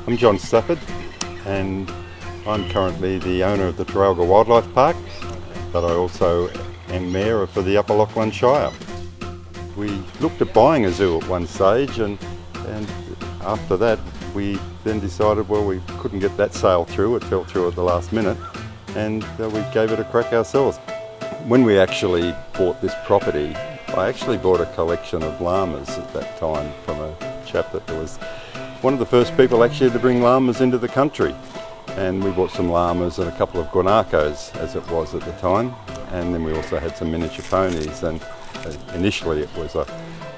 I'm John and I'm currently the owner of the Taralga Wildlife Park, but I also am Mayor for the Upper Lachlan Shire. We looked at buying a zoo at one stage and after that we then decided, well, we couldn't get that sale through, it fell through at the last minute, and we gave it a crack ourselves. When we actually bought this property, I actually bought a collection of llamas at that time from a chap that was one of the first people actually to bring llamas into the country. And we bought some llamas and a couple of guanacos, as it was at the time, and then we also had some miniature ponies. And initially it was a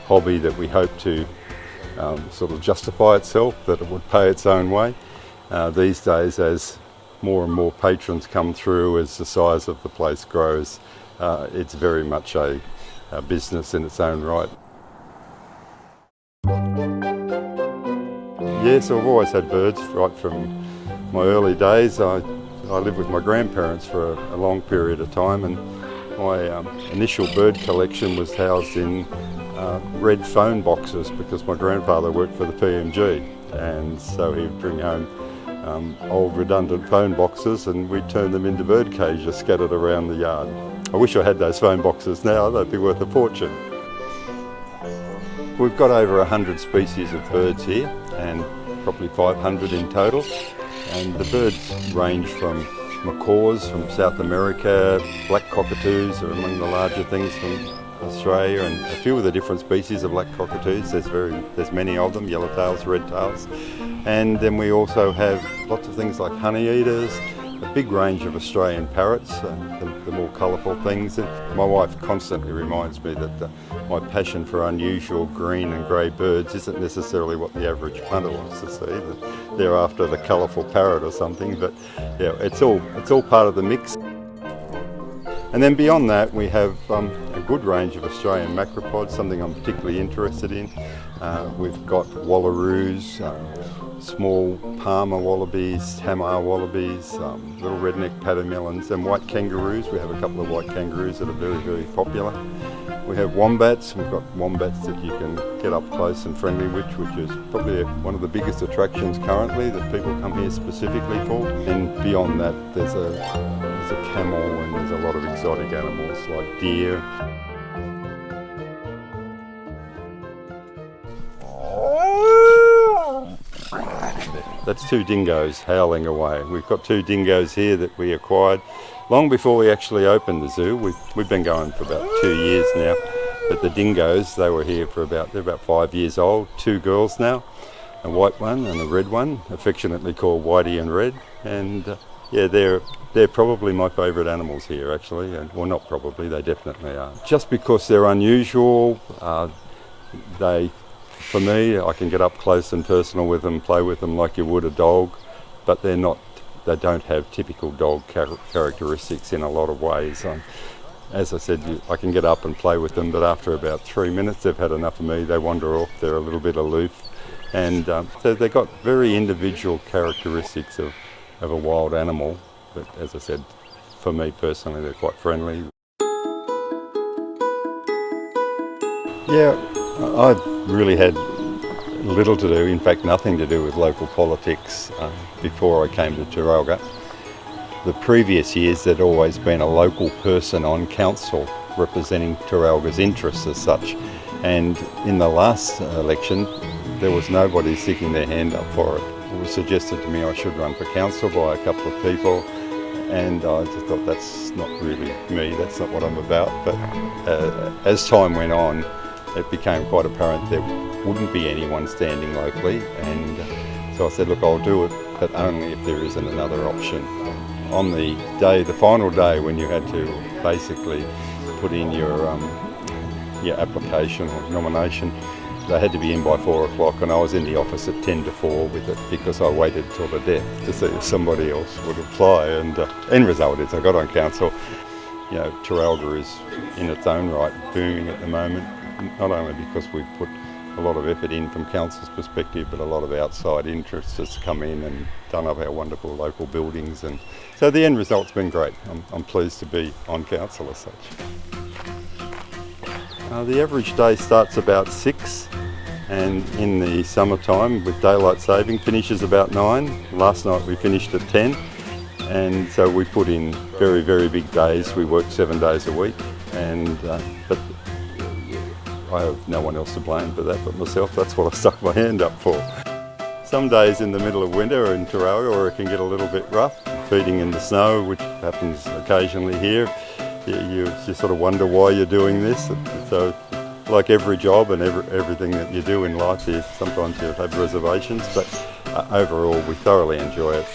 hobby that we hoped to sort of justify itself, that it would pay its own way. These days, as more and more patrons come through, as the size of the place grows, it's very much a business in its own right. Yes, I've always had birds right from my early days. I lived with my grandparents for a long period of time, and my initial bird collection was housed in red phone boxes because my grandfather worked for the PMG, and so he'd bring home old redundant phone boxes and we'd turn them into bird cages scattered around the yard. I wish I had those phone boxes now, they'd be worth a fortune. We've got over 100 species of birds here and probably 500 in total, and the birds range from macaws from South America, black cockatoos are among the larger things from Australia, and a few of the different species of black cockatoos. There's many of them, yellowtails, redtails, and then we also have lots of things like honey eaters, a big range of Australian parrots, the more colourful things. And my wife constantly reminds me that my passion for unusual green and grey birds isn't necessarily what the average punter wants to see, that they're after the colourful parrot or something, but yeah, it's all part of the mix. And then beyond that we have a good range of Australian macropods, something I'm particularly interested in. We've got wallaroos, small Palmer wallabies, Tamar wallabies, little redneck pademelons, and white kangaroos. We have a couple of white kangaroos that are very, very popular. We have wombats. We've got wombats that you can get up close and friendly with, which is probably one of the biggest attractions currently that people come here specifically for. And beyond that, there's a camel and there's a lot of exotic animals like deer. That's two dingoes howling away. We've got two dingoes here that we acquired long before we actually opened the zoo. We've been going for about 2 years now, but the dingoes, they were here for they're about 5 years old, two girls now, a white one and a red one, affectionately called Whitey and Red, and yeah, they're probably my favourite animals here actually, and well, not probably, they definitely are. Just because they're unusual, for me, I can get up close and personal with them, play with them like you would a dog, but they don't have typical dog characteristics in a lot of ways. As I said, I can get up and play with them, but after about 3 minutes they've had enough of me, they wander off, they're a little bit aloof, and so they've got very individual characteristics of a wild animal, but as I said, for me personally they're quite friendly. Yeah, I've really had little to do, in fact nothing to do with local politics before I came to Taralga. The previous years there'd always been a local person on council representing Taralga's interests as such, and in the last election there was nobody sticking their hand up for it. It was suggested to me I should run for council by a couple of people, and I just thought that's not really me, that's not what I'm about. But as time went on, it became quite apparent there wouldn't be anyone standing locally, and so I said, look, I'll do it, but only if there isn't another option. On the final day when you had to basically put in your application or nomination, they had to be in by 4 o'clock, and I was in the office at 10 to 4 with it because I waited till the death to see if somebody else would apply, and end result is I got on council. You know, Taralga is in its own right booming at the moment, not only because we've put a lot of effort in from council's perspective, but a lot of outside interests has come in and done up our wonderful local buildings, and so the end result's been great. I'm pleased to be on council as such. The average day starts about 6, and in the summertime with daylight saving finishes about 9. Last night we finished at 10, and so we put in very, very big days. We work 7 days a week, and but I have no one else to blame for that but myself. That's what I stuck my hand up for. Some days in the middle of winter in Taralga, or it can get a little bit rough, feeding in the snow, which happens occasionally here. You sort of wonder why you're doing this. So, like every job and everything that you do in life, sometimes you have reservations, but overall we thoroughly enjoy it.